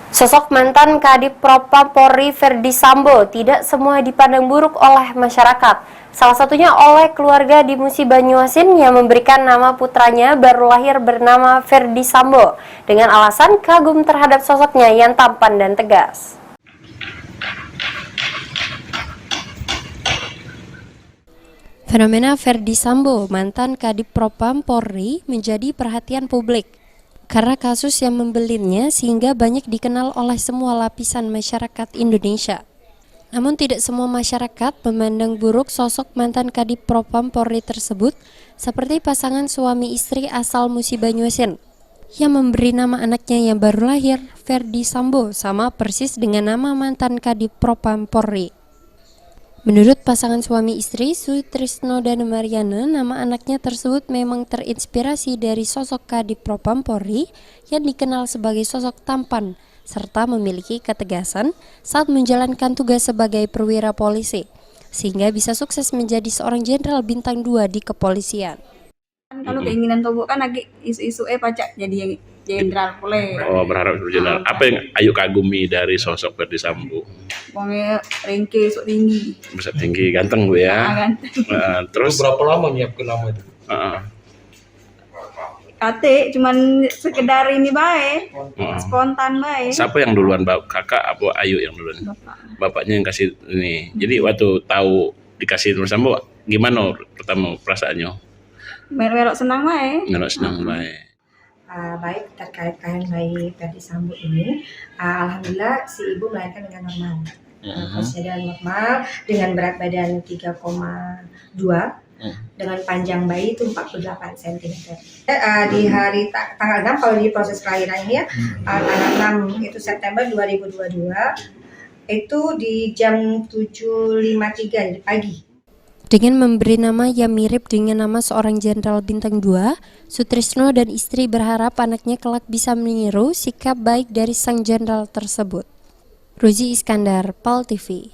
Sosok mantan Kadif Propam Polri Ferdy Sambo tidak semua dipandang buruk oleh masyarakat. Salah satunya oleh keluarga di Musi Banyuasin yang memberikan nama putranya baru lahir bernama Ferdy Sambo dengan alasan kagum terhadap sosoknya yang tampan dan tegas. Fenomena Ferdy Sambo, mantan Kadif Propam Polri, menjadi perhatian publik karena kasus yang membelitnya sehingga banyak dikenal oleh semua lapisan masyarakat Indonesia. Namun tidak semua masyarakat memandang buruk sosok mantan Kadif Propam Polri tersebut, seperti pasangan suami istri asal Musi Banyuasin yang memberi nama anaknya yang baru lahir Ferdy Sambo sama persis dengan nama mantan Kadif Propam Polri. Menurut pasangan suami istri Sutrisno dan Mariana, nama anaknya tersebut memang terinspirasi dari sosok Kadif Propam Polri yang dikenal sebagai sosok tampan serta memiliki ketegasan saat menjalankan tugas sebagai perwira polisi, sehingga bisa sukses menjadi seorang jenderal bintang 2 di kepolisian. Kalau keinginan Tobo kan lagi isu-isu pacak jadi jenderal boleh. Oh, berharap jadi jenderal. Apa yang Ayu kagumi dari sosok Ferdy Sambo? Wongnya ringkih sok tinggi. Besar tinggi, ganteng Bu ya. Ganteng. Terus berapa lama nyiapkan nama itu? Kate cuman sekedar ini baik, spontan baik. Siapa yang duluan, kakak apa Ayu yang duluan? Bapak. Bapaknya yang kasih ini. Jadi waktu tahu dikasih Ferdy Sambo, gimana pertama perasaannya? Merok senang baik. Nggak senang baik. Baik terkait bayi Ferdy Sambo ini, alhamdulillah si ibu melahirkan dengan normal, persediaan normal dengan berat badan 3,2 dengan panjang bayi itu 48 cm. Di hari tanggal 6 kalau di proses kelahiran ini ya, tanggal 6 itu September 2022 itu di jam 7.53 di pagi. Dengan memberi nama yang mirip dengan nama seorang jenderal bintang 2, Sutrisno dan istri berharap anaknya kelak bisa meniru sikap baik dari sang jenderal tersebut. Ruzi Iskandar, PAL TV.